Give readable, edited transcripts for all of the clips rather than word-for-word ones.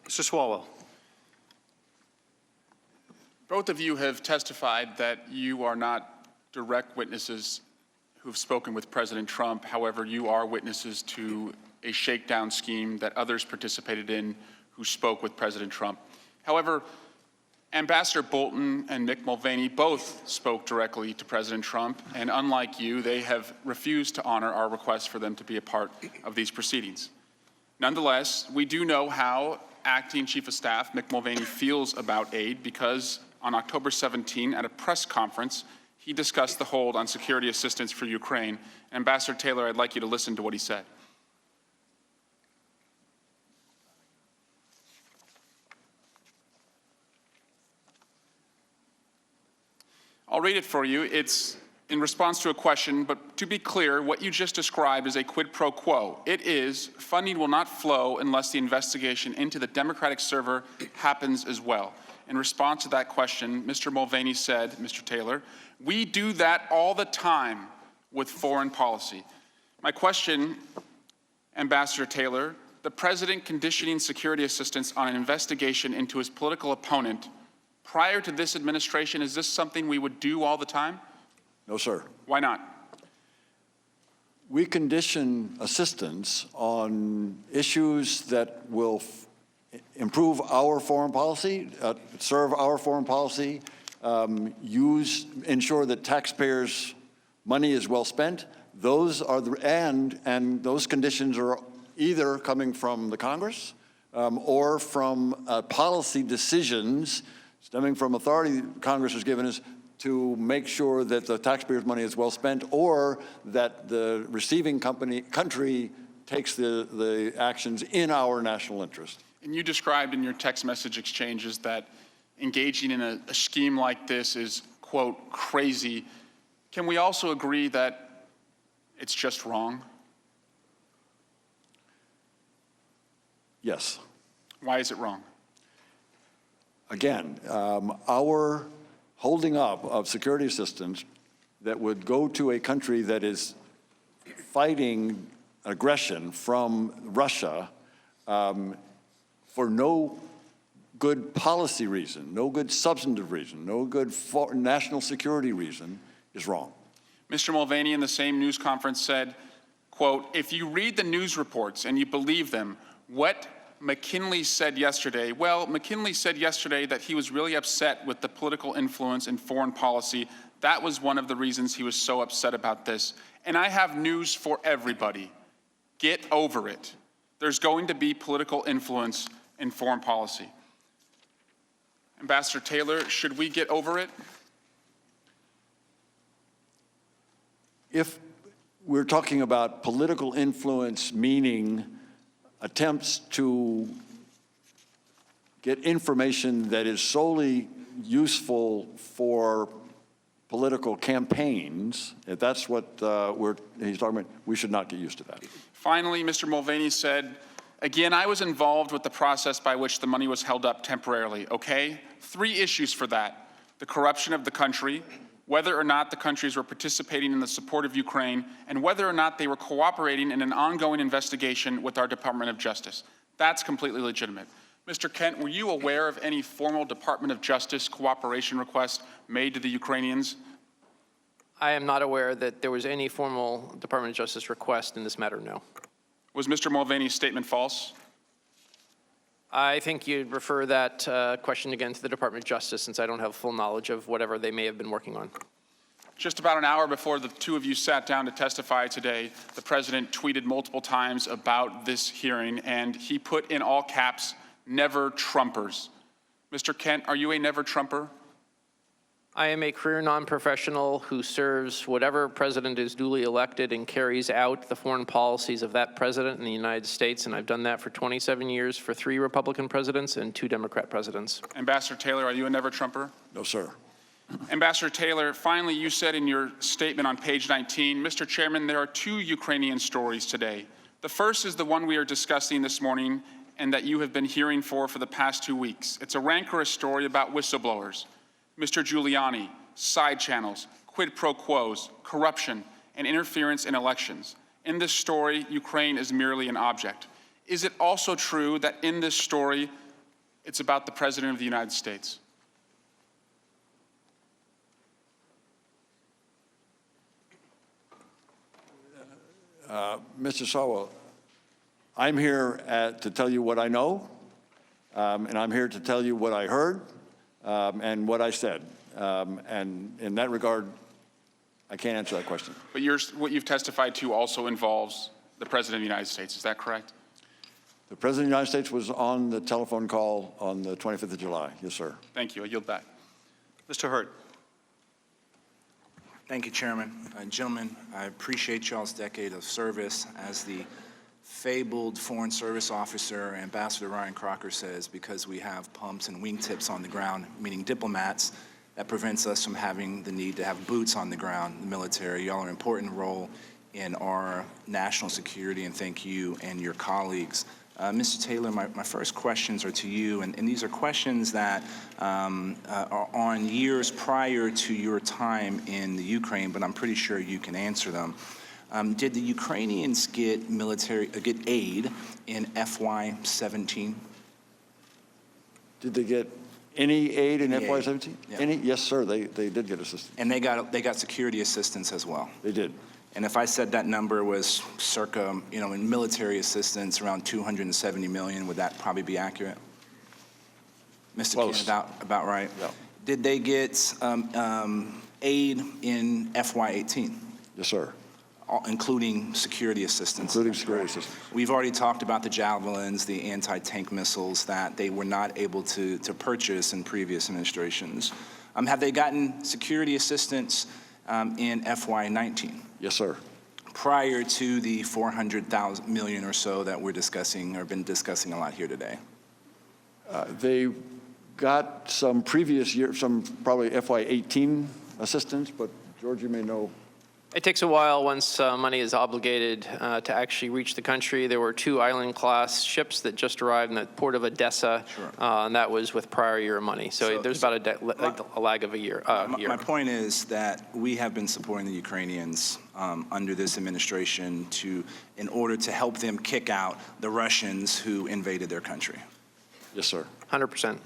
Mr. Swalwell. Both of you have testified that you are not direct witnesses who have spoken with President Trump. However, you are witnesses to a shakedown scheme that others participated in who spoke with President Trump. However, Ambassador Bolton and Mick Mulvaney both spoke directly to President Trump, and unlike you, they have refused to honor our request for them to be a part of these proceedings. Nonetheless, we do know how Acting Chief of Staff Mick Mulvaney feels about aid because on October 17, at a press conference, he discussed the hold on security assistance for Ukraine. Ambassador Taylor, I'd like you to listen to what he said. I'll read it for you. It's in response to a question, but to be clear, what you just described is a quid pro quo. It is, funding will not flow unless the investigation into the Democratic server happens as well. In response to that question, Mr. Mulvaney said, Mr. Taylor, we do that all the time with foreign policy. My question, Ambassador Taylor, the president conditioning security assistance on an investigation into his political opponent prior to this administration, is this something we would do all the time? No, sir. Why not? We condition assistance on issues that will improve our foreign policy, serve our foreign policy, ensure that taxpayers' money is well spent. Those are and those conditions are either coming from the Congress or from policy decisions stemming from authority Congress has given us to make sure that the taxpayers' money is well spent, or that the receiving country takes the actions in our national interest. And you described in your text message exchanges that engaging in a scheme like this is, quote, crazy. Can we also agree that it's just wrong? Yes. Why is it wrong? Again, our holding up of security assistance that would go to a country that is fighting aggression from Russia for no good policy reason, no good substantive reason, no good national security reason is wrong. Mr. Mulvaney in the same news conference said, quote, if you read the news reports and you believe them, what McKinley said yesterday, well, McKinley said yesterday that he was really upset with the political influence in foreign policy. That was one of the reasons he was so upset about this. And I have news for everybody. Get over it. There's going to be political influence in foreign policy. Ambassador Taylor, should we get over it? If we're talking about political influence, meaning attempts to get information that is solely useful for political campaigns, if that's what he's talking about, we should not get used to that. Finally, Mr. Mulvaney said, again, I was involved with the process by which the money was held up temporarily, okay? 3 issues for that. The corruption of the country, whether or not the countries were participating in the support of Ukraine, and whether or not they were cooperating in an ongoing investigation with our Department of Justice. That's completely legitimate. Mr. Kent, were you aware of any formal Department of Justice cooperation request made to the Ukrainians? I am not aware that there was any formal Department of Justice request in this matter, no. Was Mr. Mulvaney's statement false? I think you'd refer that question again to the Department of Justice, since I don't have full knowledge of whatever they may have been working on. Just about an hour before the 2 of you sat down to testify today, the president tweeted multiple times about this hearing, and he put in all caps, never Trumpers. Mr. Kent, are you a never Trumper? I am a career non-professional who serves whatever president is duly elected and carries out the foreign policies of that president in the United States, and I've done that for 27 years for 3 Republican presidents and 2 Democrat presidents. Ambassador Taylor, are you a never Trumper? No, sir. Ambassador Taylor, finally, you said in your statement on page 19, Mr. Chairman, there are 2 Ukrainian stories today. The first is the one we are discussing this morning and that you have been hearing for the past 2 weeks. It's a rancorous story about whistleblowers. Mr. Giuliani, side channels, quid pro quos, corruption, and interference in elections. In this story, Ukraine is merely an object. Is it also true that in this story, It's about the President of the United States. Mr. Sawa, I'm here to tell you what I know, and I'm here to tell you what I heard and what I said. And in that regard, I can't answer that question. But what you've testified to also involves the President of the United States. Is that correct? The President of the United States was on the telephone call on the 25th of July. Yes, sir. Thank you. I yield back. Mr. Hurt. Thank you, Chairman. Gentlemen, I appreciate y'all's decade of service. As the fabled Foreign Service officer, Ambassador Ryan Crocker, says, because we have pumps and wingtips on the ground, meaning diplomats, that prevents us from having the need to have boots on the ground, the military. Y'all are an important role in our national security, and thank you and your colleagues. Mr. Taylor, my first questions are to you, and these are questions that are on years prior to your time in the Ukraine, but I'm pretty sure you can answer them. Did the Ukrainians get aid in FY17? Did they get any aid in Any aid. FY17? Yeah. Any? Yes, sir. They did get assistance. And they got security assistance as well. They did. And if I said that number was circa, in military assistance, around 270 million, would that probably be accurate? Mr. Close. King, about right? Yeah. Did they get aid in FY18, Yes, sir. including security assistance? Including security assistance. We've already talked about the javelins, the anti-tank missiles that they were not able to purchase in previous administrations. Have they gotten security assistance in FY19? Yes, sir. Prior to the 400,000 million or so that we're discussing or been discussing a lot here today? They got some previous year, some probably FY18 assistance, but George, you may know. It takes a while once money is obligated to actually reach the country. There were 2 island-class ships that just arrived in the port of Odessa, Sure. And that was with prior year money. So there's about a lag of a year. My point is that we have been supporting the Ukrainians under this administration in order to help them kick out the Russians who invaded their country. Yes, sir. 100%.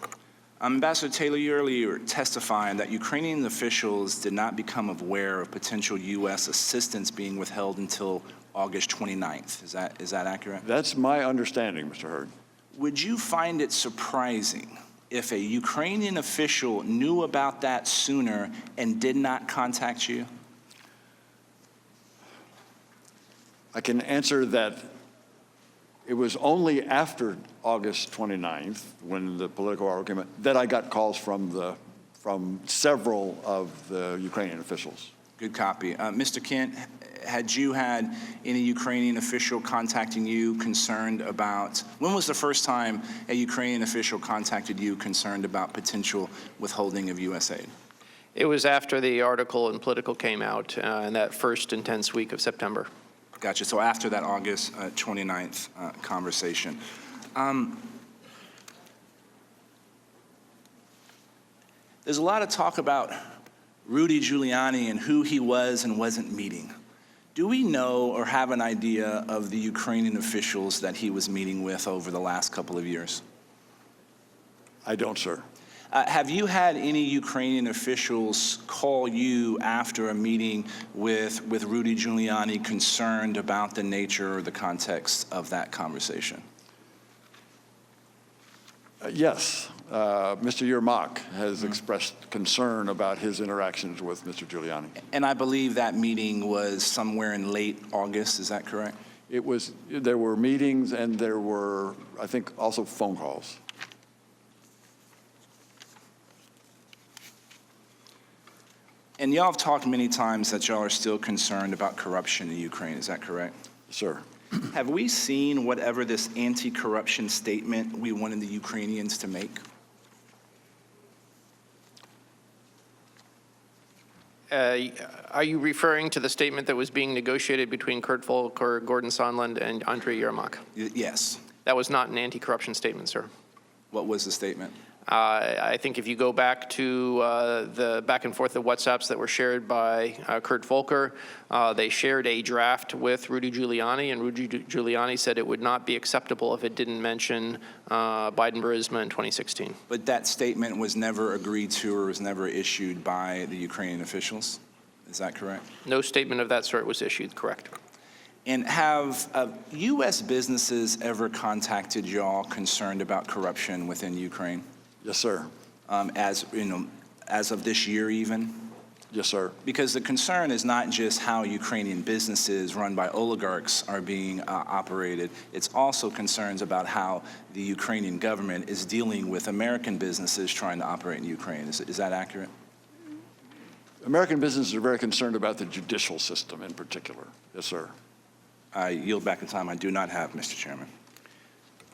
Ambassador Taylor, you earlier testified that Ukrainian officials did not become aware of potential U.S. assistance being withheld until August 29th. Is that accurate? That's my understanding, Mr. Hurd. Would you find it surprising if a Ukrainian official knew about that sooner and did not contact you? I can answer that. It was only after August 29th, when the political argument, that I got calls from several of the Ukrainian officials. Good copy. Mr. Kent, had you had any Ukrainian official contacting you concerned about, when was the first time a Ukrainian official contacted you concerned about potential withholding of U.S. aid? It was after the article in Political came out in that first intense week of September. Gotcha. So after that August 29th conversation. There's a lot of talk about Rudy Giuliani and who he was and wasn't meeting. Do we know or have an idea of the Ukrainian officials that he was meeting with over the last couple of years? I don't, sir. Have you had any Ukrainian officials call you after a meeting with Rudy Giuliani concerned about the nature or the context of that conversation? Yes. Mr. Yermak has expressed concern about his interactions with Mr. Giuliani. And I believe that meeting was somewhere in late August, is that correct? There were meetings and there were, I think, also phone calls. And y'all have talked many times that y'all are still concerned about corruption in Ukraine, is that correct? Sir. Have we seen whatever this anti-corruption statement we wanted the Ukrainians to make? Are you referring to the statement that was being negotiated between Kurt Volker, Gordon Sondland, and Andrei Yermak? Yes. That was not an anti-corruption statement, sir. What was the statement? I think if you go back to the back and forth of WhatsApps that were shared by Kurt Volker, they shared a draft with Rudy Giuliani, and Rudy Giuliani said it would not be acceptable if it didn't mention Biden-Burisma in 2016. But that statement was never agreed to or was never issued by the Ukrainian officials? Is that correct? No statement of that sort was issued, correct. And have U.S. businesses ever contacted y'all concerned about corruption within Ukraine? Yes, sir. As of this year even? Yes, sir. Because the concern is not just how Ukrainian businesses run by oligarchs are being operated, it's also concerns about how the Ukrainian government is dealing with American businesses trying to operate in Ukraine. Is that accurate? American businesses are very concerned about the judicial system in particular. Yes, sir. I yield back the time I do not have, Mr. Chairman.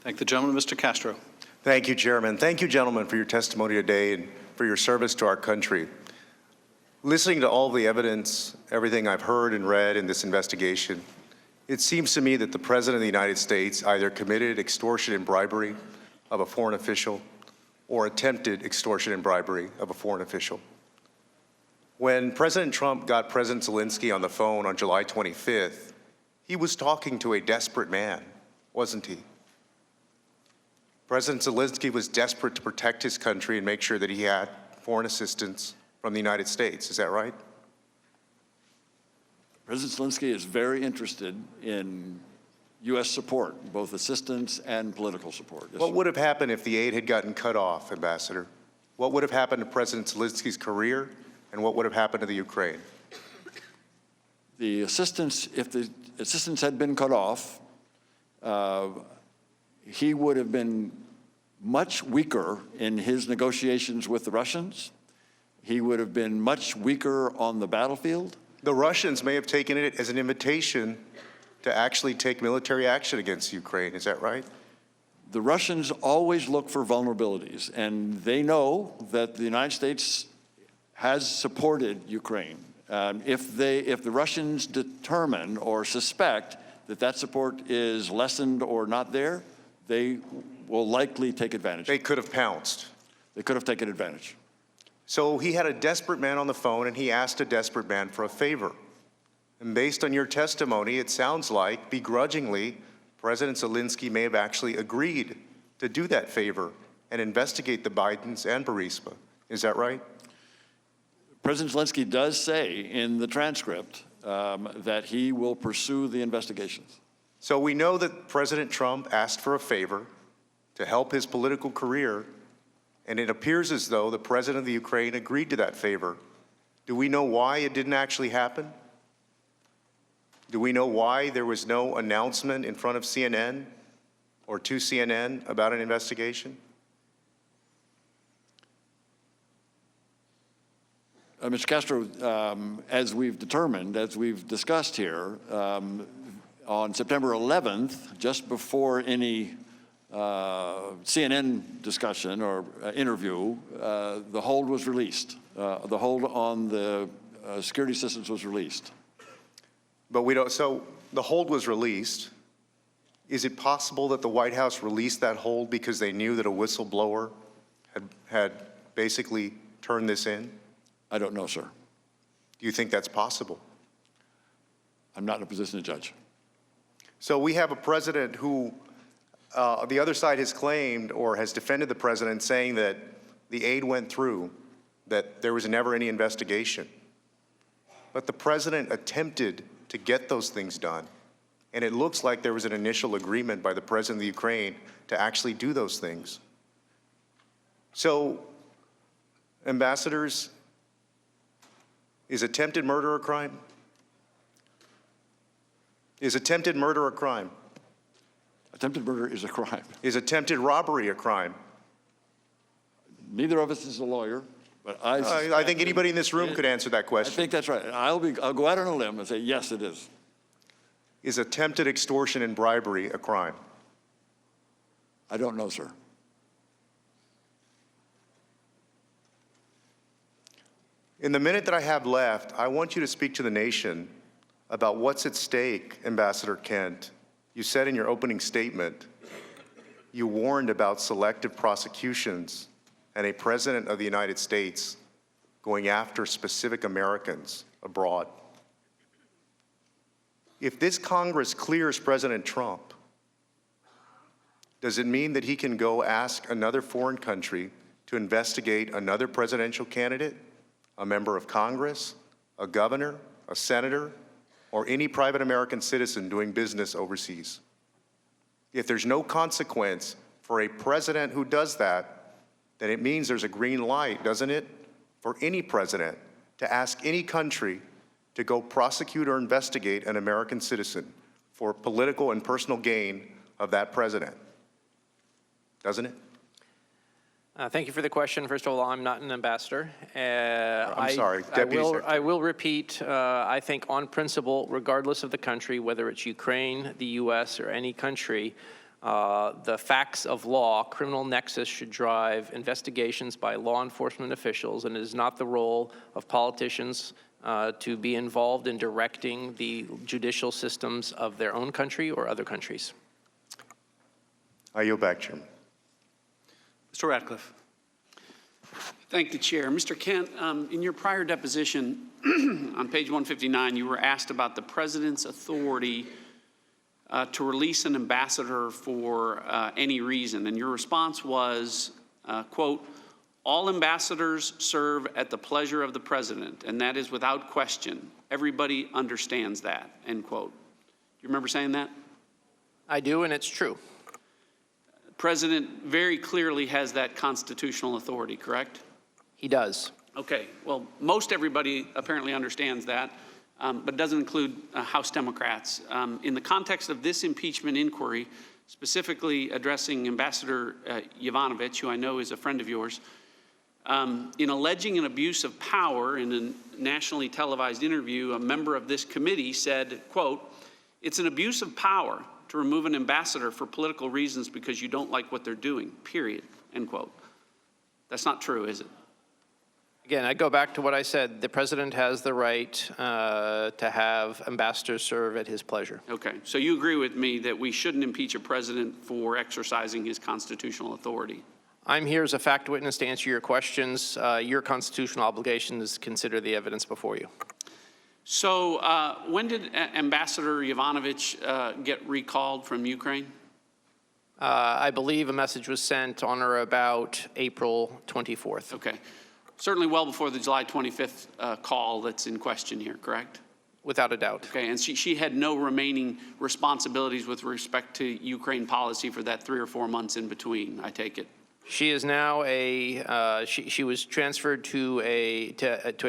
Thank the gentleman. Mr. Castro. Thank you, Chairman. Thank you, gentlemen, for your testimony today and for your service to our country. Listening to all the evidence, everything I've heard and read in this investigation, it seems to me that the President of the United States either committed extortion and bribery of a foreign official or attempted extortion and bribery of a foreign official. When President Trump got President Zelensky on the phone on July 25th, he was talking to a desperate man, wasn't he? President Zelensky was desperate to protect his country and make sure that he had foreign assistance from the United States. Is that right? President Zelensky is very interested in U.S. support, both assistance and political support. Yes, What sir. would have happened if the aid had gotten cut off, Ambassador? What would have happened to President Zelensky's career, and what would have happened to the Ukraine? The assistance, if the assistance had been cut off, he would have been much weaker in his negotiations with the Russians. He would have been much weaker on the battlefield. The Russians may have taken it as an invitation to actually take military action against Ukraine. Is that right? The Russians always look for vulnerabilities, and they know that the United States has supported Ukraine. If the Russians determine or suspect that that support is lessened or not there, they will likely take advantage. They could have pounced. They could have taken advantage. So he had a desperate man on the phone, and he asked a desperate man for a favor. And based on your testimony, it sounds like, begrudgingly, President Zelensky may have actually agreed to do that favor and investigate the Bidens and Burisma. Is that right? President Zelensky does say in the transcript that he will pursue the investigations. So we know that President Trump asked for a favor to help his political career, and it appears as though the president of the Ukraine agreed to that favor. Do we know why it didn't actually happen? Do we know why there was no announcement in front of CNN or to CNN about an investigation? Mr. Castro, as we've determined, as we've discussed here, on September 11th, just before any CNN discussion or interview, the hold was released. The hold on the security systems was released. But we don't, so the hold was released. Is it possible that the White House released that hold because they knew that a whistleblower had basically turned this in? I don't know, sir. Do you think that's possible? I'm not in a position to judge. So we have a president who the other side has claimed or has defended the president saying that the aid went through, that there was never any investigation. But the president attempted to get those things done. And it looks like there was an initial agreement by the president of the Ukraine to actually do those things. So, ambassadors, is attempted murder a crime? Is attempted murder a crime? Attempted murder is a crime. Is attempted robbery a crime? Neither of us is a lawyer, but I think anybody in this room could answer that I question. think that's right. I'll go out on a limb and say, yes, it is. Is attempted extortion and bribery a crime? I don't know, sir. In the minute that I have left, I want you to speak to the nation about what's at stake, Ambassador Kent. You said in your opening statement, you warned about selective prosecutions and a president of the United States going after specific Americans abroad. If this Congress clears President Trump, does it mean that he can go ask another foreign country to investigate another presidential candidate, a member of Congress, a governor, a senator, or any private American citizen doing business overseas? If there's no consequence for a president who does that, then it means there's a green light, doesn't it, for any president to ask any country to go prosecute or investigate an American citizen for political and personal gain of that president, doesn't it? Thank you for the question. First of all, I'm not an ambassador. I'm sorry, Deputy Secretary. I will repeat, I think on principle, regardless of the country, whether it's Ukraine, the US, or any country, the facts of law, criminal nexus should drive investigations by law enforcement officials, and it is not the role of politicians to be involved in directing the judicial systems of their own country or other countries. I yield back, Chairman. Mr. Ratcliffe. Thank the chair. Mr. Kent, in your prior deposition on page 159, you were asked about the president's authority to release an ambassador for any reason. And your response was, quote, "All ambassadors serve at the pleasure of the president, and that is without question. Everybody understands that," end quote. Do you remember saying that? I do, and it's true. The president very clearly has that constitutional authority, correct? He does. Okay, well, most everybody apparently understands that, but doesn't include House Democrats. In the context of this impeachment inquiry, specifically addressing Ambassador Yovanovitch, who I know is a friend of yours, in alleging an abuse of power in a nationally televised interview, a member of this committee said, quote, "It's an abuse of power to remove an ambassador for political reasons because you don't like what they're doing, period," end quote. That's not true, is it? Again, I go back to what I said. The president has the right to have ambassadors serve at his pleasure. Okay, so you agree with me that we shouldn't impeach a president for exercising his constitutional authority? I'm here as a fact witness to answer your questions. Your constitutional obligation is to consider the evidence before you. So when did Ambassador Yovanovitch get recalled from Ukraine? I believe a message was sent on or about April 24th. Okay, certainly well before the July 25th call that's in question here, correct? Without a doubt. Okay, and she had no remaining responsibilities with respect to Ukraine policy for that 3 or 4 months in between, I take it? She is now she was transferred to a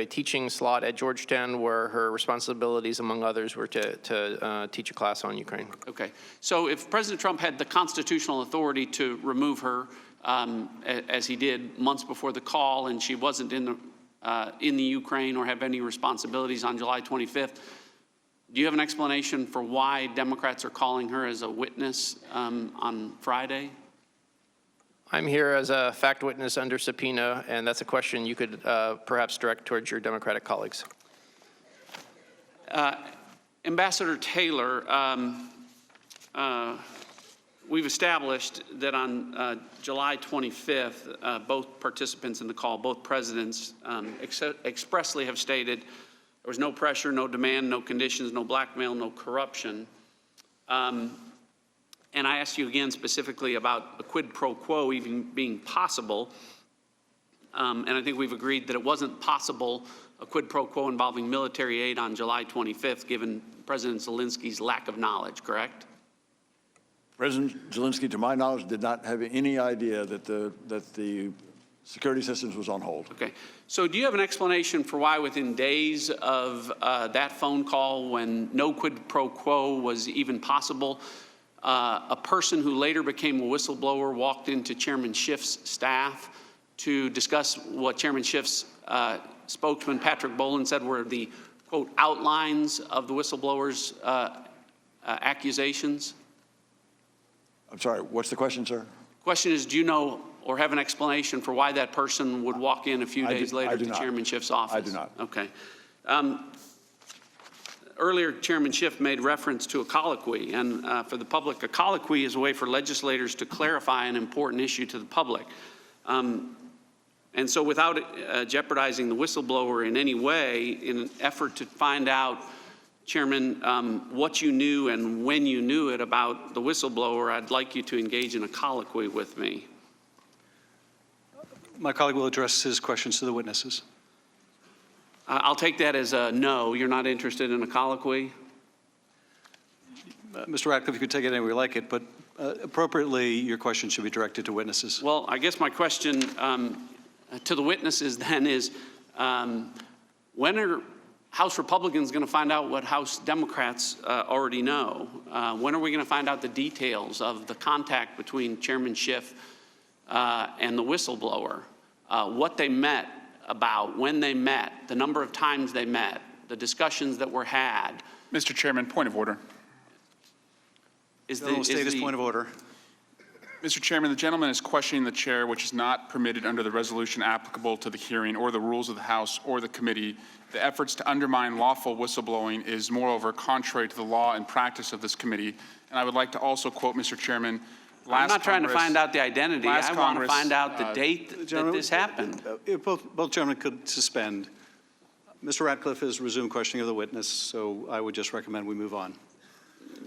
teaching slot at Georgetown, where her responsibilities, among others, were to teach a class on Ukraine. Okay, so if President Trump had the constitutional authority to remove her, as he did months before the call, and she wasn't in the Ukraine or have any responsibilities on July 25th, do you have an explanation for why Democrats are calling her as a witness on Friday? I'm here as a fact witness under subpoena, and that's a question you could perhaps direct towards your Democratic colleagues. Ambassador Taylor, we've established that on July 25th, both participants in the call, both presidents, expressly have stated there was no pressure, no demand, no conditions, no blackmail, no corruption. And I asked you again specifically about a quid pro quo even being possible. And I think we've agreed that it wasn't possible, a quid pro quo involving military aid on July 25th, given President Zelensky's lack of knowledge, correct? President Zelensky, to my knowledge, did not have any idea that the security systems was on hold. Okay. So do you have an explanation for why within days of that phone call, when no quid pro quo was even possible, a person who later became a whistleblower walked into Chairman Schiff's staff to discuss what Chairman Schiff's spokesman, Patrick Boland, said were the, quote, outlines of the whistleblower's accusations? I'm sorry, what's the question, sir? Question is, do you know or have an explanation for why that person would walk in a few days later to Chairman Schiff's office? I do not. Okay. Earlier, Chairman Schiff made reference to a colloquy, and for the public, a colloquy is a way for legislators to clarify an important issue to the public. And so without jeopardizing the whistleblower in any way, in an effort to find out, Chairman, what you knew and when you knew it about the whistleblower, I'd like you to engage in a colloquy with me. My colleague will address his questions to the witnesses. I'll take that as a no, you're not interested in a colloquy? Mr. Ratcliffe, you could take it any way you like it, but appropriately, your question should be directed to witnesses. Well, I guess my question to the witnesses then is, when are House Republicans going to find out what House Democrats already know? When are we going to find out the details of the contact between Chairman Schiff and the whistleblower? What they met about, when they met, the number of times they met, the discussions that were had. Mr. Chairman, point of order. The gentleman will state his point of order. Mr. Chairman, the gentleman is questioning the chair, which is not permitted under the resolution applicable to the hearing or the rules of the House or the committee. The efforts to undermine lawful whistleblowing is, moreover, contrary to the law and practice of this committee. And I would like to also quote, Mr. Chairman, I'm not trying to find out the identity. I want to find out the date that this happened. Both gentlemen could suspend. Mr. Ratcliffe has resumed questioning of the witness, so I would just recommend we move on.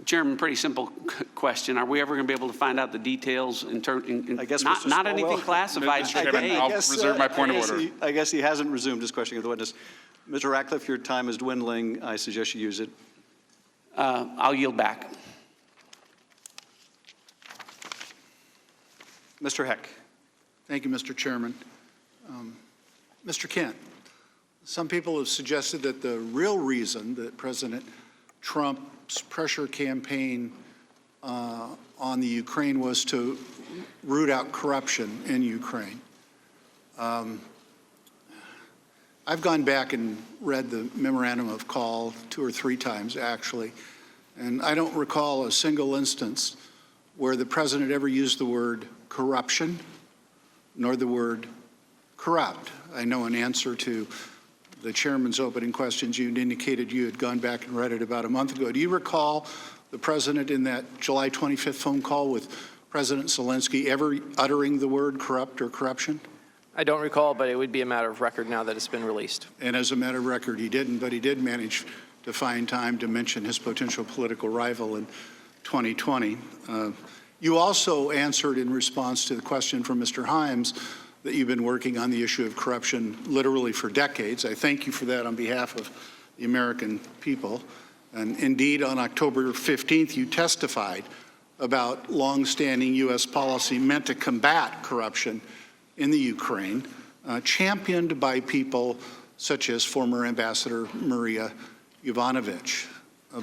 Chairman, pretty simple question. Are we ever going to be able to find out the details I guess not anything classified Mr. Chairman, today? I'll reserve my point of order. I guess he hasn't resumed his questioning of the witness. Mr. Ratcliffe, your time is dwindling. I suggest you use it. I'll yield back. Mr. Heck. Thank you, Mr. Chairman. Mr. Kent, some people have suggested that the real reason that President Trump's pressure campaign on the Ukraine was to root out corruption in Ukraine. I've gone back and read the memorandum of call 2 or 3 times, actually, and I don't recall a single instance where the president ever used the word corruption nor the word corrupt. I know in answer to the chairman's opening questions, you indicated you had gone back and read it about a month ago. Do you recall the president in that July 25th phone call with President Zelensky ever uttering the word corrupt or corruption? I don't recall, but it would be a matter of record now that it's been released. And as a matter of record, he didn't, but he did manage to find time to mention his potential political rival in 2020. You also answered in response to the question from Mr. Himes that you've been working on the issue of corruption literally for decades. I thank you for that on behalf of the American people. And indeed, on October 15th, you testified about longstanding U.S. policy meant to combat corruption in the Ukraine, championed by people such as former Ambassador Maria Yovanovitch.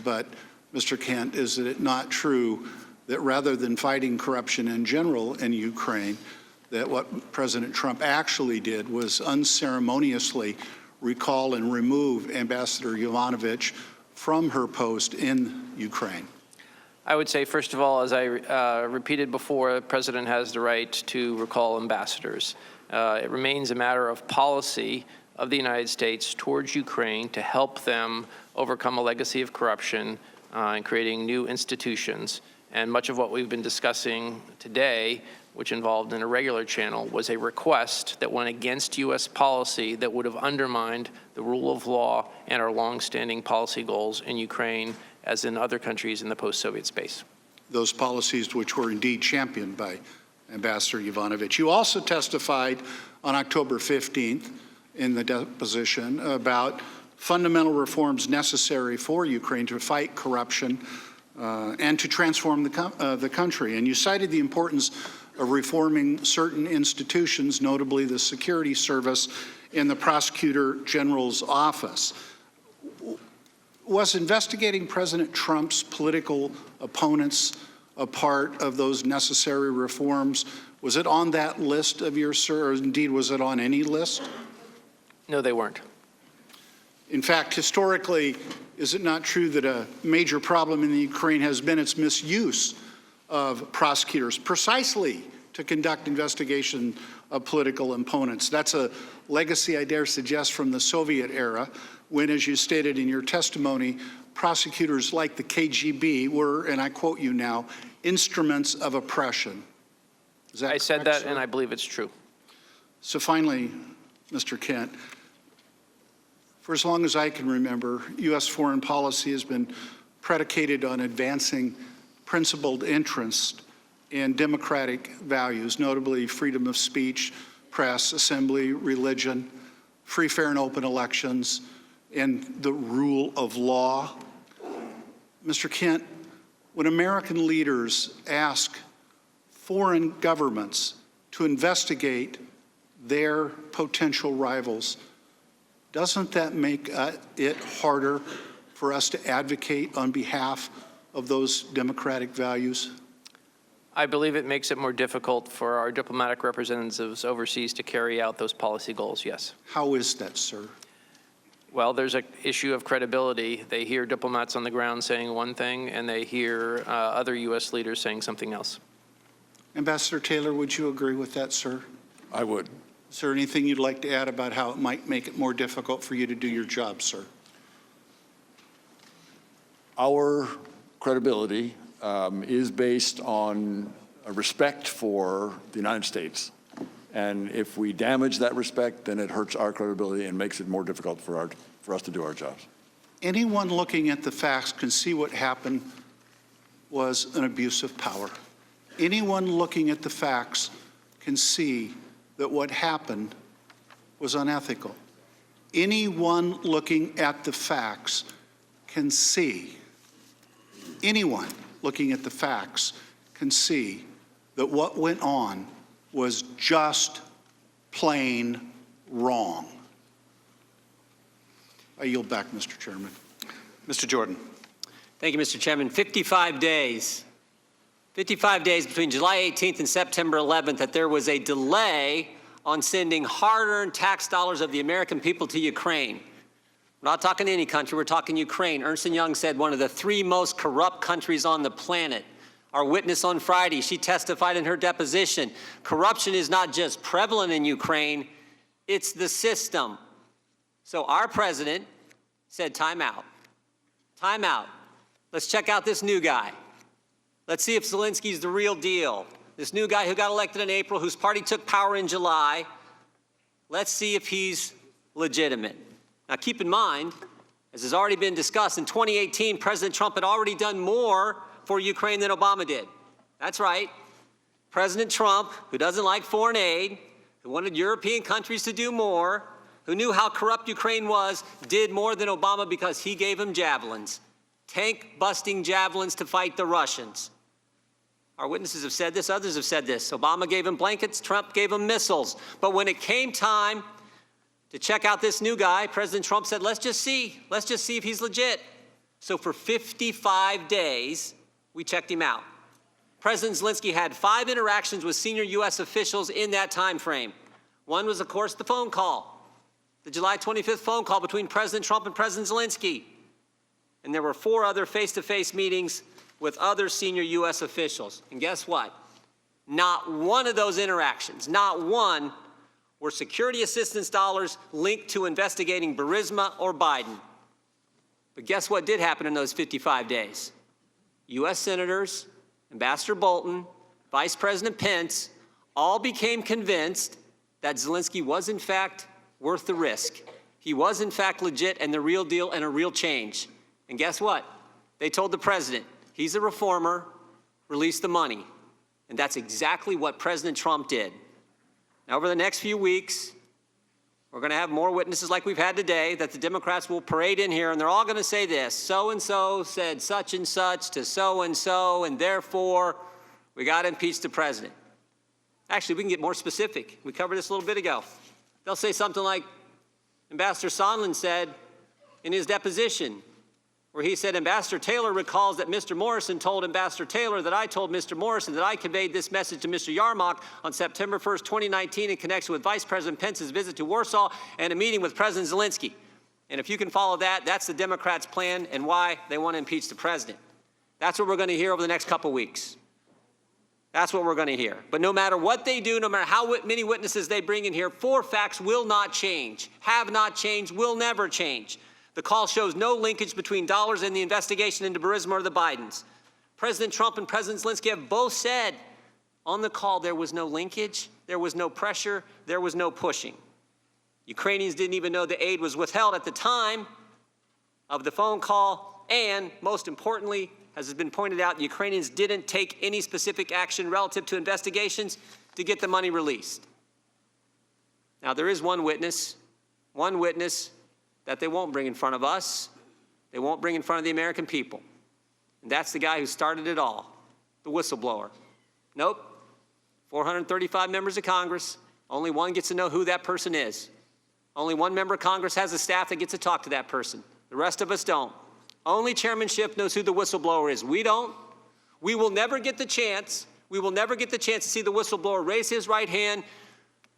But, Mr. Kent, is it not true that rather than fighting corruption in general in Ukraine, that what President Trump actually did was unceremoniously recall and remove Ambassador Yovanovitch from her post in Ukraine? I would say, first of all, as I repeated before, the president has the right to recall ambassadors. It remains a matter of policy of the United States towards Ukraine to help them overcome a legacy of corruption and creating new institutions. And much of what we've been discussing today, which involved an irregular channel, was a request that went against U.S. policy that would have undermined the rule of law and our longstanding policy goals in Ukraine as in other countries in the post-Soviet space. Those policies which were indeed championed by Ambassador Yovanovitch. You also testified on October 15th in the deposition about fundamental reforms necessary for Ukraine to fight corruption and to transform the country. And you cited the importance of reforming certain institutions, notably the security service and the Prosecutor General's office. Was investigating President Trump's political opponents a part of those necessary reforms? Was it on that list of yours, sir, or indeed was it on any list? No, they weren't. In fact, historically, is it not true that a major problem in the Ukraine has been its misuse of prosecutors precisely to conduct investigation of political opponents? That's a legacy, I dare suggest, from the Soviet era, when, as you stated in your testimony, prosecutors like the KGB were, and I quote you now, instruments of oppression. Is that I said correct, that, sir? and I believe it's true. So finally, Mr. Kent, for as long as I can remember, U.S. foreign policy has been predicated on advancing principled interest in democratic values, notably freedom of speech, press, assembly, religion, free, fair, and open elections, and the rule of law. Mr. Kent, when American leaders ask foreign governments to investigate their potential rivals, doesn't that make it harder for us to advocate on behalf of those democratic values? I believe it makes it more difficult for our diplomatic representatives overseas to carry out those policy goals, yes. How is that, sir? Well, there's an issue of credibility. They hear diplomats on the ground saying one thing, and they hear other U.S. leaders saying something else. Ambassador Taylor, would you agree with that, sir? I would. Is there anything you'd like to add about how it might make it more difficult for you to do your job, sir? Our credibility is based on a respect for the United States. And if we damage that respect, then it hurts our credibility and makes it more difficult for us to do our jobs. Anyone looking at the facts can see what happened was an abuse of power. Anyone looking at the facts can see that what happened was unethical. Anyone looking at the facts can see, anyone looking at the facts can see that what went on was just plain wrong. I yield back, Mr. Chairman. Mr. Jordan. Thank you, Mr. Chairman. 55 days. 55 days between July 18th and September 11th that there was a delay on sending hard-earned tax dollars of the American people to Ukraine. We're not talking any country, we're talking Ukraine. Ernst & Young said one of the 3 most corrupt countries on the planet. Our witness on Friday, she testified in her deposition, corruption is not just prevalent in Ukraine, it's the system. So our president said, time out. Time out. Let's check out this new guy. Let's see if Zelensky's the real deal. This new guy who got elected in April, whose party took power in July, let's see if he's legitimate. Now keep in mind, as has already been discussed, in 2018, President Trump had already done more for Ukraine than Obama did. That's right. President Trump, who doesn't like foreign aid, who wanted European countries to do more, who knew how corrupt Ukraine was, did more than Obama because he gave him javelins, tank-busting javelins to fight the Russians. Our witnesses have said this, others have said this. Obama gave him blankets, Trump gave him missiles. But when it came time to check out this new guy, President Trump said, let's just see if he's legit. So for 55 days, we checked him out. President Zelensky had 5 interactions with senior U.S. officials in that time frame. One was, of course, the phone call, the July 25th phone call between President Trump and President Zelensky. And there were 4 other face-to-face meetings with other senior U.S. officials. And guess what? Not one of those interactions, not one, were security assistance dollars linked to investigating Burisma or Biden. But guess what did happen in those 55 days? U.S. senators, Ambassador Bolton, Vice President Pence, all became convinced that Zelensky was, in fact, worth the risk. He was, in fact, legit and the real deal and a real change. And guess what? They told the president, he's a reformer, release the money. And that's exactly what President Trump did. Now, over the next few weeks, we're going to have more witnesses like we've had today that the Democrats will parade in here, and they're all going to say this, so-and-so said such and such to so-and-so, and therefore, we got to impeach the president. Actually, we can get more specific. We covered this a little bit ago. They'll say something like Ambassador Sondland said in his deposition, where he said, Ambassador Taylor recalls that Mr. Morrison told Ambassador Taylor that I told Mr. Morrison that I conveyed this message to Mr. Yarmouk on September 1st, 2019 in connection with Vice President Pence's visit to Warsaw and a meeting with President Zelensky. And if you can follow that, that's the Democrats' plan and why they want to impeach the president. That's what we're going to hear over the next couple weeks. That's what we're going to hear. But no matter what they do, no matter how many witnesses they bring in here, 4 facts will not change, have not changed, will never change. The call shows no linkage between dollars and the investigation into Burisma or the Bidens. President Trump and President Zelensky have both said On the call, there was no linkage, there was no pressure, there was no pushing. Ukrainians didn't even know the aid was withheld at the time of the phone call, and most importantly, as has been pointed out, Ukrainians didn't take any specific action relative to investigations to get the money released. Now, there is one witness that they won't bring in front of us, they won't bring in front of the American people, and that's the guy who started it all, the whistleblower. Nope, 435 members of Congress, only one gets to know who that person is. Only one member of Congress has a staff that gets to talk to that person. The rest of us don't. Only chairmanship knows who the whistleblower is. We don't. We will never get the chance. We will never get the chance to see the whistleblower raise his right hand,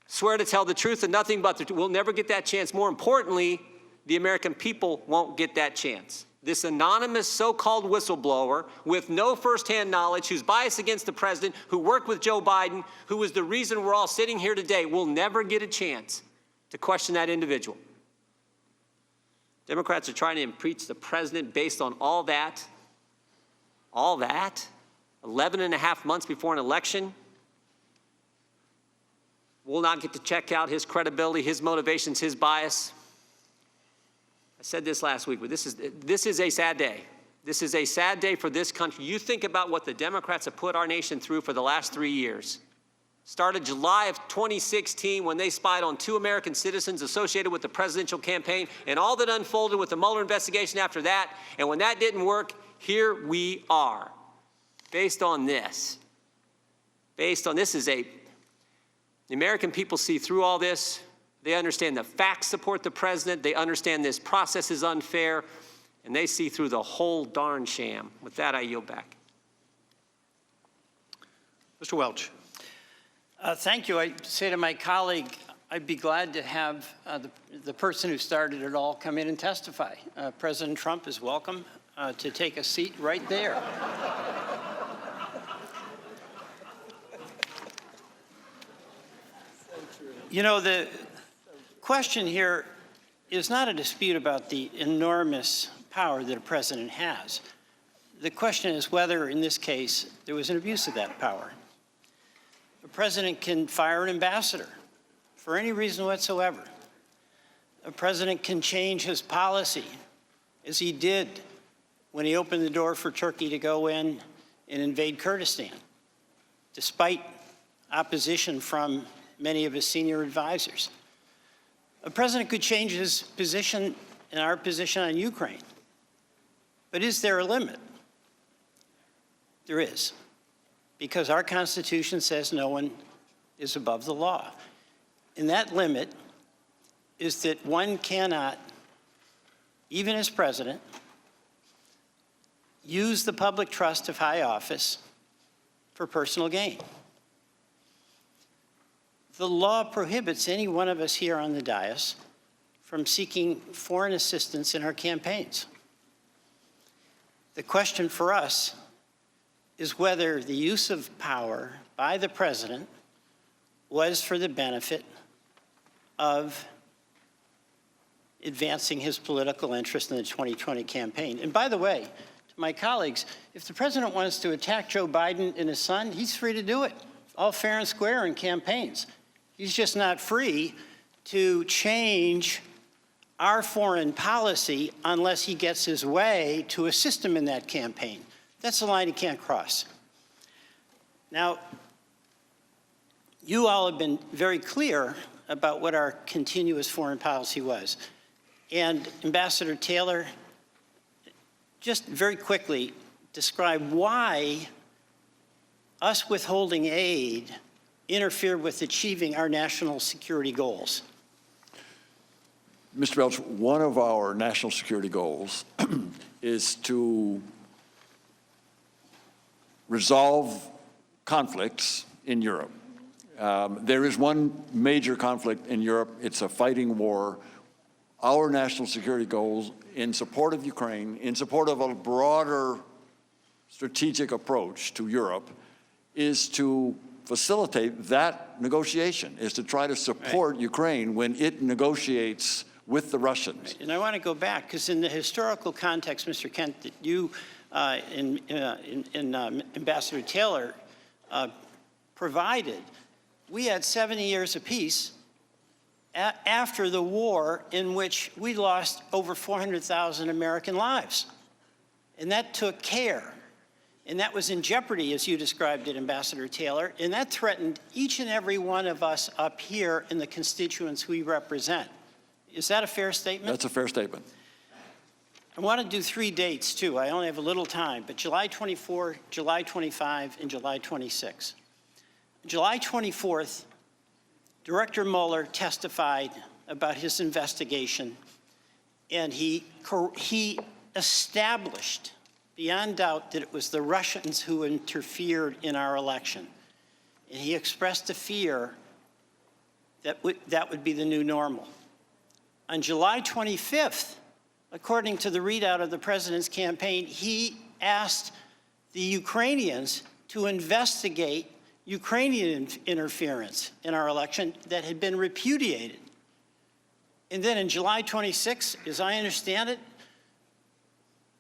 swear to tell the truth and nothing but the truth. We'll never get that chance. More importantly, the American people won't get that chance. This anonymous so-called whistleblower with no firsthand knowledge, who's biased against the president, who worked with Joe Biden, who is the reason we're all sitting here today, will never get a chance to question that individual. Democrats are trying to impeach the president based on all that, 11 and a half months before an election. We'll not get to check out his credibility, his motivations, his bias. I said this last week, but this is a sad day. This is a sad day for this country. You think about what the Democrats have put our nation through for the last 3 years. Started July of 2016 when they spied on 2 American citizens associated with the presidential campaign, and all that unfolded with the Mueller investigation after that. And when that didn't work, here we are. Based on this. The American people see through all this. They understand the facts support the president. They understand this process is unfair, and they see through the whole darn sham. With that, I yield back. Mr. Welch. Thank you. I say to my colleague, I'd be glad to have the person who started it all come in and testify. President Trump is welcome to take a seat right there. You know, the question here is not a dispute about the enormous power that a president has. The question is whether, in this case, there was an abuse of that power. A president can fire an ambassador for any reason whatsoever. A president can change his policy, as he did when he opened the door for Turkey to go in and invade Kurdistan, despite opposition from many of his senior advisors. A president could change his position and our position on Ukraine. But is there a limit? There is, because our Constitution says no one is above the law. And that limit is that one cannot, even as president, use the public trust of high office for personal gain. The law prohibits any one of us here on the dais from seeking foreign assistance in our campaigns. The question for us is whether the use of power by the president was for the benefit of advancing his political interest in the 2020 campaign. And by the way, to my colleagues, if the president wants to attack Joe Biden and his son, he's free to do it, all fair and square in campaigns. He's just not free to change our foreign policy unless he gets his way to assist him in that campaign. That's a line he can't cross. Now, you all have been very clear about what our continuous foreign policy was. And Ambassador Taylor, just very quickly describe why us withholding aid interfered with achieving our national security goals. Mr. Welch, one of our national security goals is to resolve conflicts in Europe. There is one major conflict in Europe. It's a fighting war. Our national security goals in support of Ukraine, in support of a broader strategic approach to Europe, is to facilitate that negotiation, is to try to support Ukraine when it negotiates with the Russians. Right. And I want to go back, because in the historical context, Mr. Kent, that you and Ambassador Taylor provided, we had 70 years of peace after the war in which we lost over 400,000 American lives. And that took care. And that was in jeopardy, as you described it, Ambassador Taylor, and that threatened each and every one of us up here in the constituents we represent. Is that a fair statement? That's a fair statement. I want to do 3 dates, too. I only have a little time, but July 24, July 25, and July 26. July 24th, Director Mueller testified about his investigation, and he established beyond doubt that it was the Russians who interfered in our election. And he expressed a fear that that would be the new normal. On July 25th, according to the readout of the president's campaign, he asked the Ukrainians to investigate Ukrainian interference in our election that had been repudiated. And then on July 26th, as I understand it,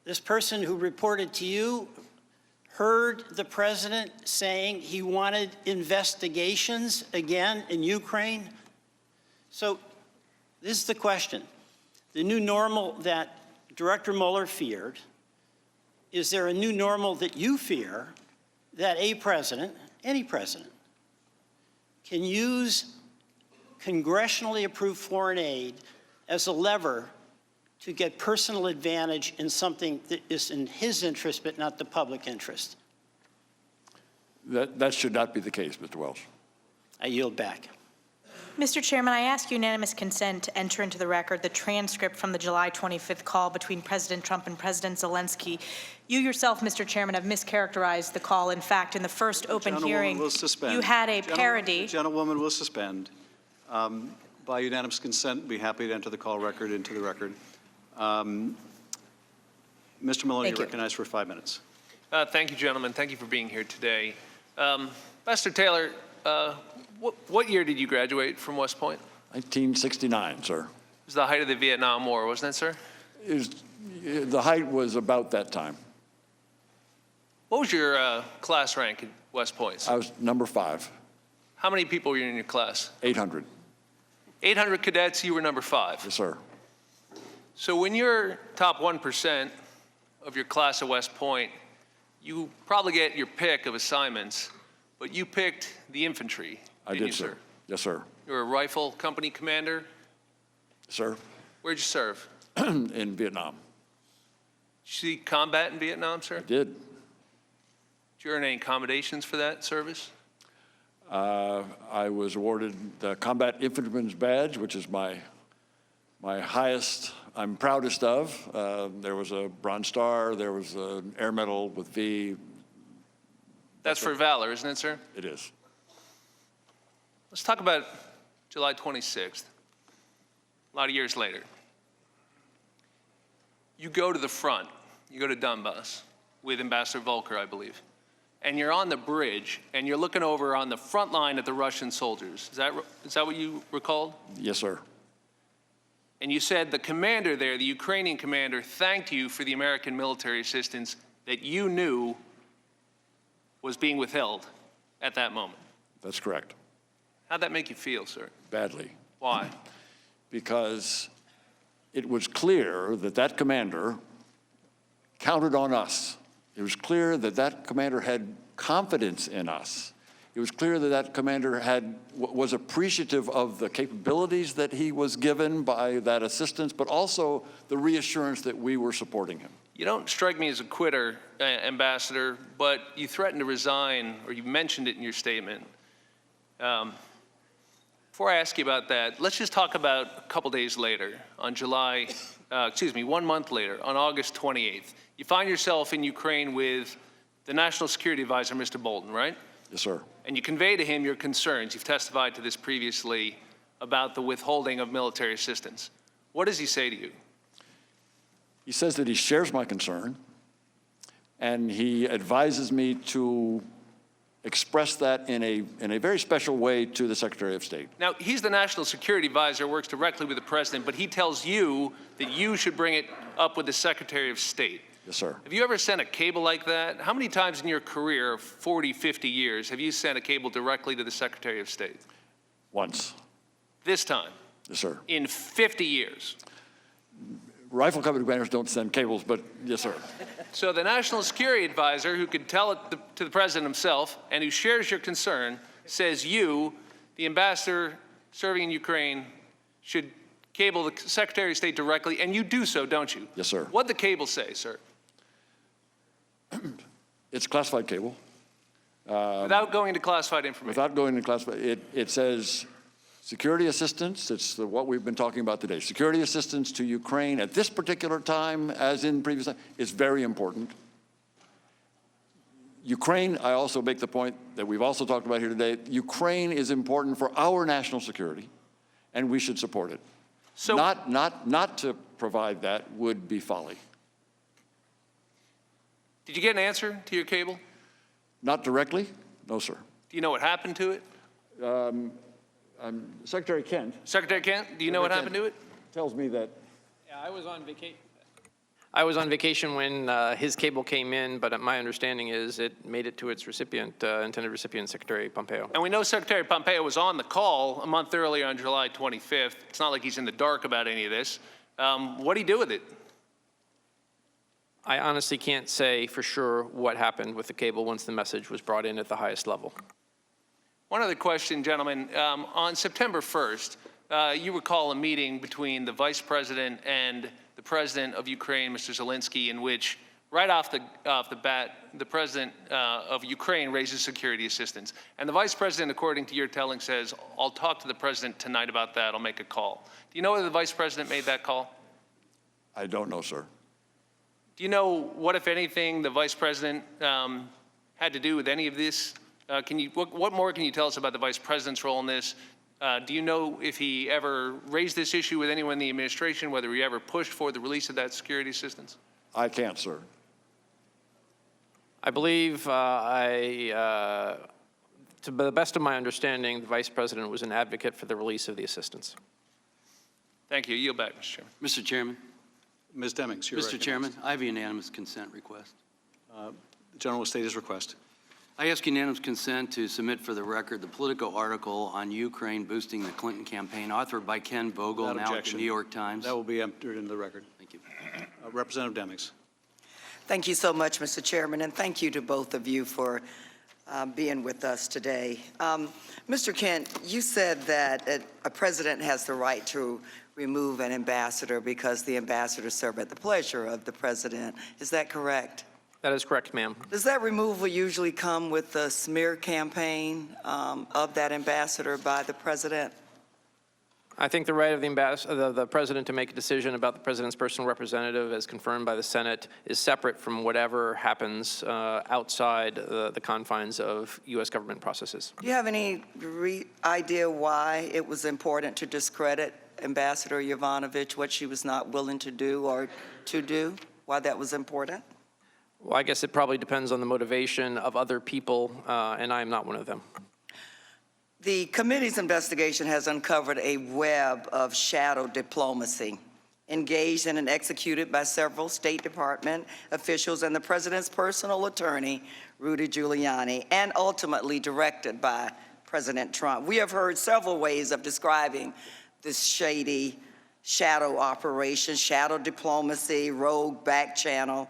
this person who reported to you heard the president saying he wanted investigations again in Ukraine. So this is the question. The new normal that Director Mueller feared, is there a new normal that you fear that a president, any president, can use congressionally approved foreign aid as a lever to get personal advantage in something that is in his interest but not the public interest? That should not be the case, Mr. Welch. I yield back. Mr. Chairman, I ask unanimous consent to enter into the record the transcript from the July 25th call between President Trump and President Zelensky. You yourself, Mr. Chairman, have mischaracterized the call. In fact, in the first open hearing, you had a parody. The gentlewoman will suspend. By unanimous consent, be happy to enter the call record into the record. Mr. Maloney, you're recognized for 5 minutes. Thank you, gentlemen. Thank you for being here today. Ambassador Taylor, what year did you graduate from West Point? 1969, sir. It was the height of the Vietnam War, wasn't it, sir? The height was about that time. What was your class rank at West Point, sir? I was number 5. How many people were in your class? 800. 800 cadets, you were number 5. Yes, sir. So when you're top 1% of your class at West Point, you probably get your pick of assignments, but you picked the infantry, I did, sir. Yes, sir. You were a rifle company commander? Sir. Where'd you serve? In Vietnam. Did you see combat in Vietnam, sir? I did. Did you earn any accommodations for that service? I was awarded the Combat Infantryman's Badge, which is my highest, I'm proudest of. There was a Bronze Star, there was an Air Medal with V. That's for valor, isn't it, sir? It is. Let's talk about July 26th, a lot of years later. You go to the front, you go to Donbass with Ambassador Volker, I believe, and you're on the bridge, and you're looking over on the front line at the Russian soldiers. Is that what you recalled? Yes, sir. And you said the commander there, the Ukrainian commander, thanked you for the American military assistance that you knew was being withheld at that moment. That's correct. How'd that make you feel, sir? Badly. Why? Because it was clear that that commander counted on us. It was clear that that commander had confidence in us. It was clear that that commander was appreciative of the capabilities that he was given by that assistance, but also the reassurance that we were supporting him. You don't strike me as a quitter, Ambassador, but you threatened to resign, or you mentioned it in your statement. Before I ask you about that, let's just talk about a couple days later, on 1 month later, on August 28th. You find yourself in Ukraine with the National Security Advisor, Mr. Bolton, right? Yes, sir. And you convey to him your concerns. You've testified to this previously about the withholding of military assistance. What does he say to you? He says that he shares my concern, and he advises me to express that in a very special way to the Secretary of State. Now, he's the National Security Advisor, works directly with the President, but he tells you that you should bring it up with the Secretary of State. Yes, sir. Have you ever sent a cable like that? How many times in your career, 40, 50 years, have you sent a cable directly to the Secretary of State? Once. This time? Yes, sir. In 50 years? Rifle company commanders don't send cables, but yes, sir. So the National Security Advisor, who could tell it to the President himself and who shares your concern, says you, the ambassador serving in Ukraine, should cable the Secretary of State directly, and you do so, don't you? Yes, sir. What'd the cable say, sir? It's classified cable. Without going into classified information? Without going into classified, it says security assistance. It's what we've been talking about today. Security assistance to Ukraine at this particular time, as in previous time, is very important. Ukraine, I also make the point that we've also talked about here today, Ukraine is important for our national security, and we should support it. So, Not to provide that would be folly. did you get an answer to your cable? Not directly, no, sir. Do you know what happened to it? Secretary Kent Secretary Kent, do you know what happened to it? tells me that. Yeah, I was on vacation. I was on vacation when his cable came in, but my understanding is it made it to its recipient, intended recipient, Secretary Pompeo. And we know Secretary Pompeo was on the call a month earlier on July 25th. It's not like he's in the dark about any of this. What did he do with it? I honestly can't say for sure what happened with the cable once the message was brought in at the highest level. One other question, gentlemen. On September 1st, you recall a meeting between the Vice President and the President of Ukraine, Mr. Zelensky, in which, right off the bat, the President of Ukraine raises security assistance. And the Vice President, according to your telling, says, I'll talk to the President tonight about that. I'll make a call. Do you know whether the Vice President made that call? I don't know, sir. Do you know what, if anything, the Vice President had to do with any of this? What more can you tell us about the Vice President's role in this? Do you know if he ever raised this issue with anyone in the administration, whether he ever pushed for the release of that security assistance? I can't, sir. I believe, to the best of my understanding, the Vice President was an advocate for the release of the assistance. Thank you. Yield back, Mr. Chairman. Mr. Chairman. Ms. Demings, you're Mr. Chairman, I have a unanimous consent request. The General will state his request. I ask unanimous consent to submit for the record the Politico article on Ukraine boosting the Clinton campaign, authored by Ken Vogel, Without now at the objection. New York Times. That will be entered into the record. Thank you. Representative Demings. Thank you so much, Mr. Chairman, and thank you to both of you for being with us today. Mr. Kent, you said that a president has the right to remove an ambassador because the ambassador served at the pleasure of the president. Is that correct? That is correct, ma'am. Does that removal usually come with the smear campaign of that ambassador by the president? I think the right of the president to make a decision about the president's personal representative, as confirmed by the Senate, is separate from whatever happens outside the confines of U.S. government processes. Do you have any idea why it was important to discredit Ambassador Yovanovitch, what she was not willing to do or to do, why that was important? Well, I guess it probably depends on the motivation of other people, and I am not one of them. The committee's investigation has uncovered a web of shadow diplomacy engaged in and executed by several State Department officials and the president's personal attorney, Rudy Giuliani, and ultimately directed by President Trump. We have heard several ways of describing this shady shadow operation, shadow diplomacy, rogue back channel.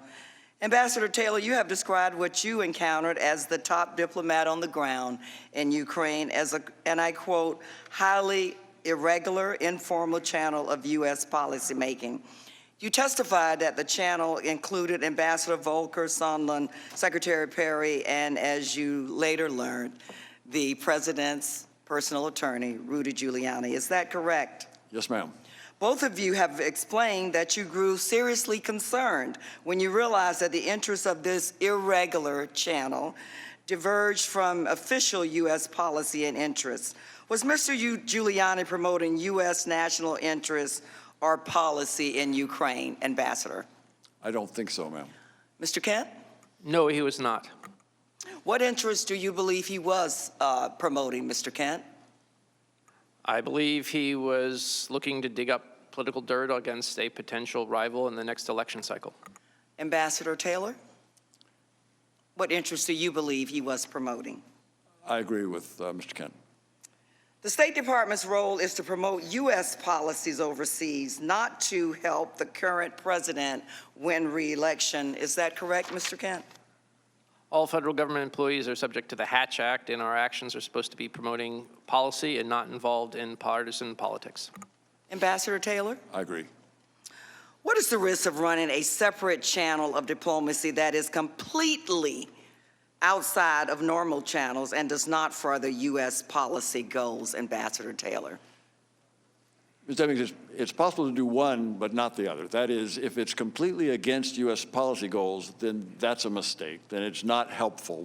Ambassador Taylor, you have described what you encountered as the top diplomat on the ground in Ukraine as a, and I quote, highly irregular, informal channel of U.S. policymaking. You testified that the channel included Ambassador Volker, Sondland, Secretary Perry, and as you later learned, the president's personal attorney, Rudy Giuliani. Is that correct? Yes, ma'am. Both of you have explained that you grew seriously concerned when you realized that the interests of this irregular channel diverged from official U.S. policy and interests. Was Mr. Giuliani promoting U.S. national interests or policy in Ukraine, Ambassador? I don't think so, ma'am. Mr. Kent? No, he was not. What interests do you believe he was promoting, Mr. Kent? I believe he was looking to dig up political dirt against a potential rival in the next election cycle. Ambassador Taylor, what interests do you believe he was promoting? I agree with Mr. Kent. The State Department's role is to promote U.S. policies overseas, not to help the current president win re-election. Is that correct, Mr. Kent? All federal government employees are subject to the Hatch Act, and our actions are supposed to be promoting policy and not involved in partisan politics. Ambassador Taylor? I agree. What is the risk of running a separate channel of diplomacy that is completely outside of normal channels and does not further U.S. policy goals, Ambassador Taylor? Ms. Demings, it's possible to do one, but not the other. That is, if it's completely against U.S. policy goals, then that's a mistake. Then it's not helpful.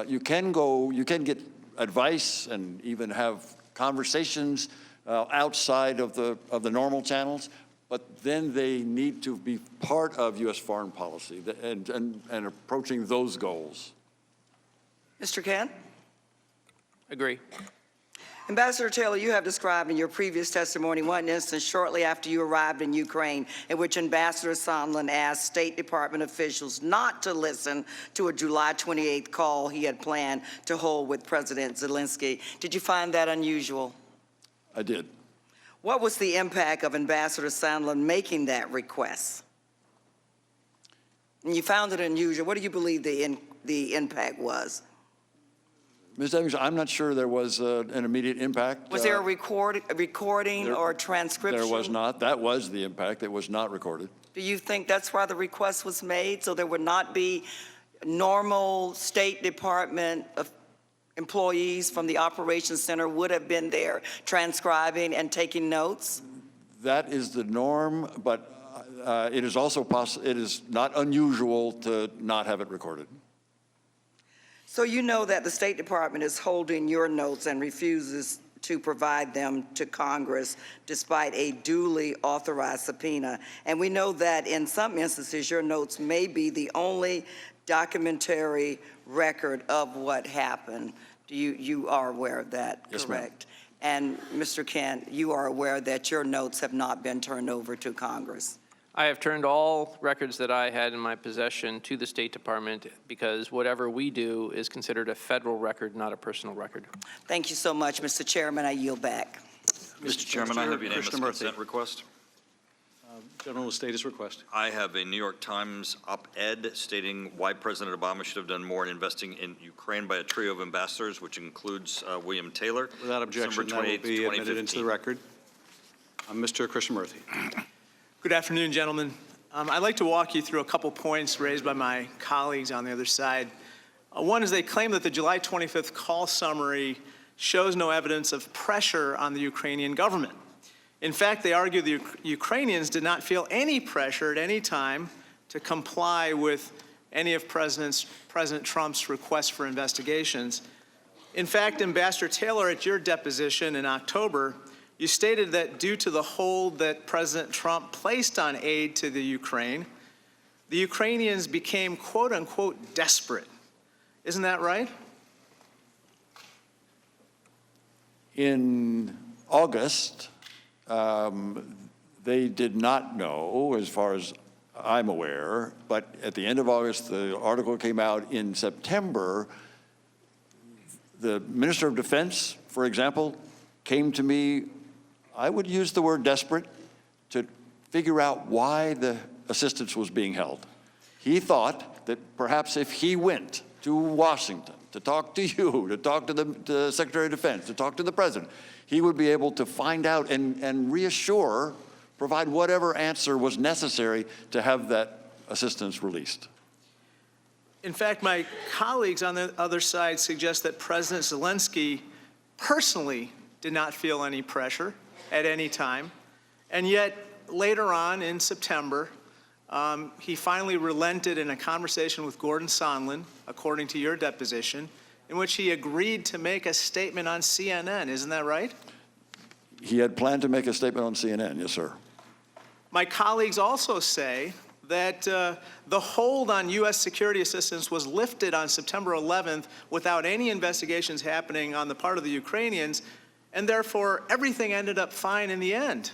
You can get advice and even have conversations outside of the normal channels, but then they need to be part of U.S. foreign policy and approaching those goals. Mr. Kent? Agree. Ambassador Taylor, you have described in your previous testimony one instance shortly after you arrived in Ukraine in which Ambassador Sondland asked State Department officials not to listen to a July 28th call he had planned to hold with President Zelensky. Did you find that unusual? I did. What was the impact of Ambassador Sondland making that request? And you found it unusual. What do you believe the impact was? Ms. Demings, I'm not sure there was an immediate impact. Was there a recording or transcription? There was not. That was the impact. It was not recorded. Do you think that's why the request was made, so there would not be normal State Department of employees from the Operations Center would have been there transcribing and taking notes? That is the norm, but it is also it is not unusual to not have it recorded. So you know that the State Department is holding your notes and refuses to provide them to Congress despite a duly authorized subpoena. And we know that in some instances, your notes may be the only documentary record of what happened. You are aware of that, yes, correct? And Mr. Kent, you are aware that your notes have not been turned over to Congress? I have turned all records that I had in my possession to the State Department because whatever we do is considered a federal record, not a personal record. Thank you so much, Mr. Chairman. I yield back. Mr. Chairman, I have unanimous consent request. Gentleman will state his request. I have a New York Times op-ed stating why President Obama should have done more in investing in Ukraine by a trio of ambassadors, which includes William Taylor. Without objection, that will be admitted into the record. Mr. Krishnamoorthi. Good afternoon, gentlemen. I'd like to walk you through a couple points raised by my colleagues on the other side. One is they claim that the July 25th call summary shows no evidence of pressure on the Ukrainian government. In fact, they argue the Ukrainians did not feel any pressure at any time to comply with any of President Trump's requests for investigations. In fact, Ambassador Taylor, at your deposition in October, you stated that due to the hold that President Trump placed on aid to the Ukrainians became, quote unquote, desperate. Isn't that right? In August, they did not know, as far as I'm aware, but at the end of August, the article came out. In September, the Minister of Defense, for example, came to me, I would use the word desperate, to figure out why the assistance was being held. He thought that perhaps if he went to Washington to talk to you, to talk to the Secretary of Defense, to talk to the President, he would be able to find out and reassure, provide whatever answer was necessary to have that assistance released. In fact, my colleagues on the other side suggest that President Zelensky personally did not feel any pressure at any time, and yet later on in September, he finally relented in a conversation with Gordon Sondland, according to your deposition, in which he agreed to make a statement on CNN. Isn't that right? He had planned to make a statement on CNN, yes, sir. My colleagues also say that the hold on U.S. security assistance was lifted on September 11th without any investigations happening on the part of the Ukrainians, and therefore everything ended up fine in the end.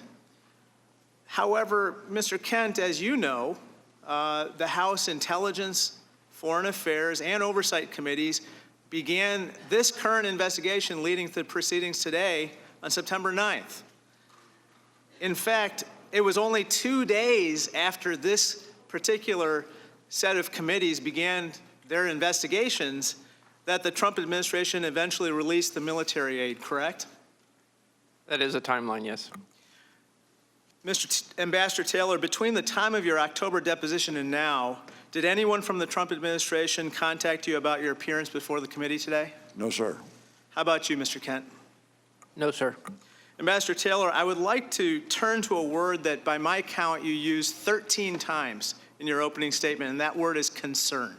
However, Mr. Kent, as you know, the House Intelligence, Foreign Affairs, and Oversight Committees began this current investigation leading to the proceedings today on September 9th. In fact, it was only 2 days after this particular set of committees began their investigations that the Trump administration eventually released the military aid, correct? That is a timeline, yes. Ambassador Taylor, between the time of your October deposition and now, did anyone from the Trump administration contact you about your appearance before the committee today? No, sir. How about you, Mr. Kent? No, sir. Ambassador Taylor, I would like to turn to a word that by my count you used 13 times in your opening statement, and that word is concern.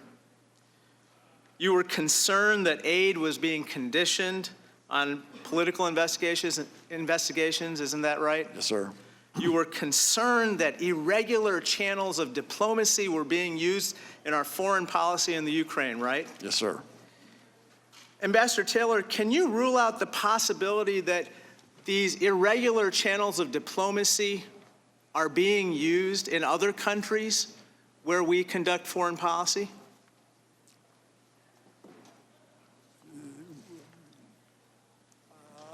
You were concerned that aid was being conditioned on political investigations, isn't that right? Yes, sir. You were concerned that irregular channels of diplomacy were being used in our foreign policy in the Ukraine, right? Yes, sir. Ambassador Taylor, can you rule out the possibility that these irregular channels of diplomacy are being used in other countries where we conduct foreign policy?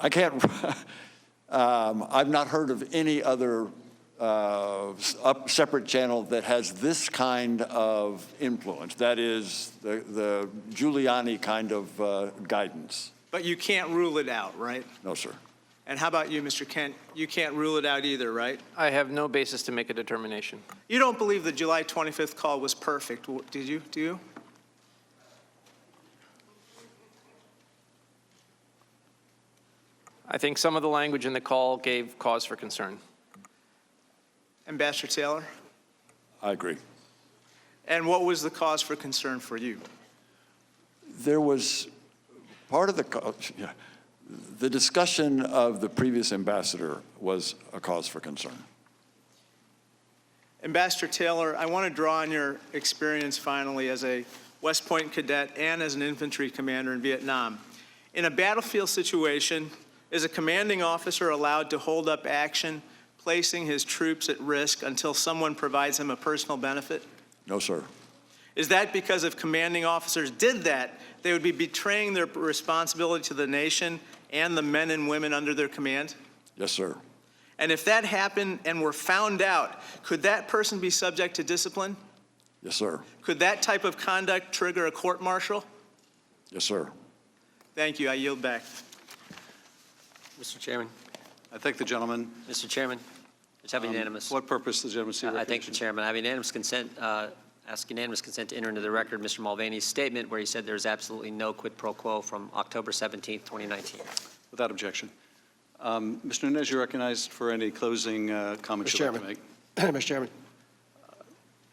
I can't, I've not heard of any other separate channel that has this kind of influence. That is the Giuliani kind of guidance. But you can't rule it out, right? No, sir. And how about you, Mr. Kent? You can't rule it out either, right? I have no basis to make a determination. You don't believe the July 25th call was perfect, did you? Do you? I think some of the language in the call gave cause for concern. Ambassador Taylor? I agree. And what was the cause for concern for you? There was part of the discussion of the previous ambassador was a cause for concern. Ambassador Taylor, I want to draw on your experience finally as a West Point cadet and as an infantry commander in Vietnam. In a battlefield situation, is a commanding officer allowed to hold up action, placing his troops at risk until someone provides him a personal benefit? No, sir. Is that because if commanding officers did that, they would be betraying their responsibility to the nation and the men and women under their command? Yes, sir. And if that happened and were found out, could that person be subject to discipline? Yes, sir. Could that type of conduct trigger a court-martial? Yes, sir. Thank you. I yield back. Mr. Chairman. I thank the gentleman. Mr. Chairman, let's have unanimous. What purpose does the gentleman seek I thank the recognition? chairman. I have unanimous consent, ask unanimous consent to enter into the record Mr. Mulvaney's statement where he said there's absolutely no quid pro quo from October 17th, 2019. Without objection. Mr. Nunes, you're recognized for any closing comments you'd like to make. Mr. Chairman.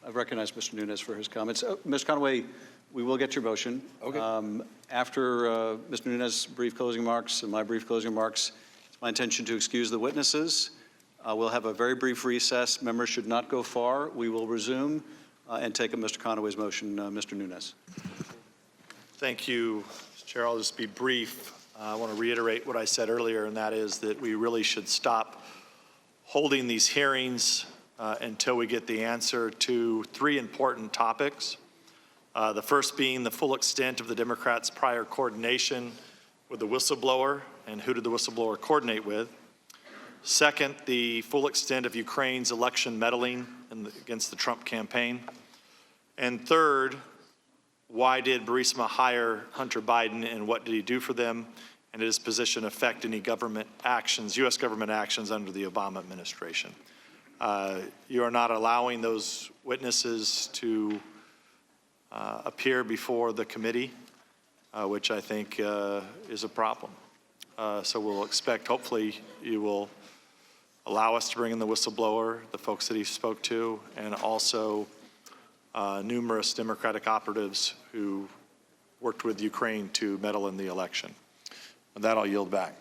I've recognized Mr. Nunes for his comments. Mr. Conaway, we will get your motion. Okay. After Mr. Nunes' brief closing remarks and my brief closing remarks, it's my intention to excuse the witnesses. We'll have a very brief recess. Members should not go far. We will resume and take up Mr. Conaway's motion. Mr. Nunes. Thank you, Mr. Chair. I'll just be brief. I want to reiterate what I said earlier, and that is that we really should stop holding these hearings until we get the answer to three important topics. The first being the full extent of the Democrats' prior coordination with the whistleblower, and who did the whistleblower coordinate with. Second, the full extent of Ukraine's election meddling against the Trump campaign. And third, why did Burisma hire Hunter Biden, and what did he do for them? And did his position affect any government actions, U.S. government actions under the Obama administration? You are not allowing those witnesses to appear before the committee, which I think is a problem. So we'll expect, hopefully, you will allow us to bring in the whistleblower, the folks that he spoke to, and also numerous Democratic operatives who worked with Ukraine to meddle in the election. With that, I'll yield back.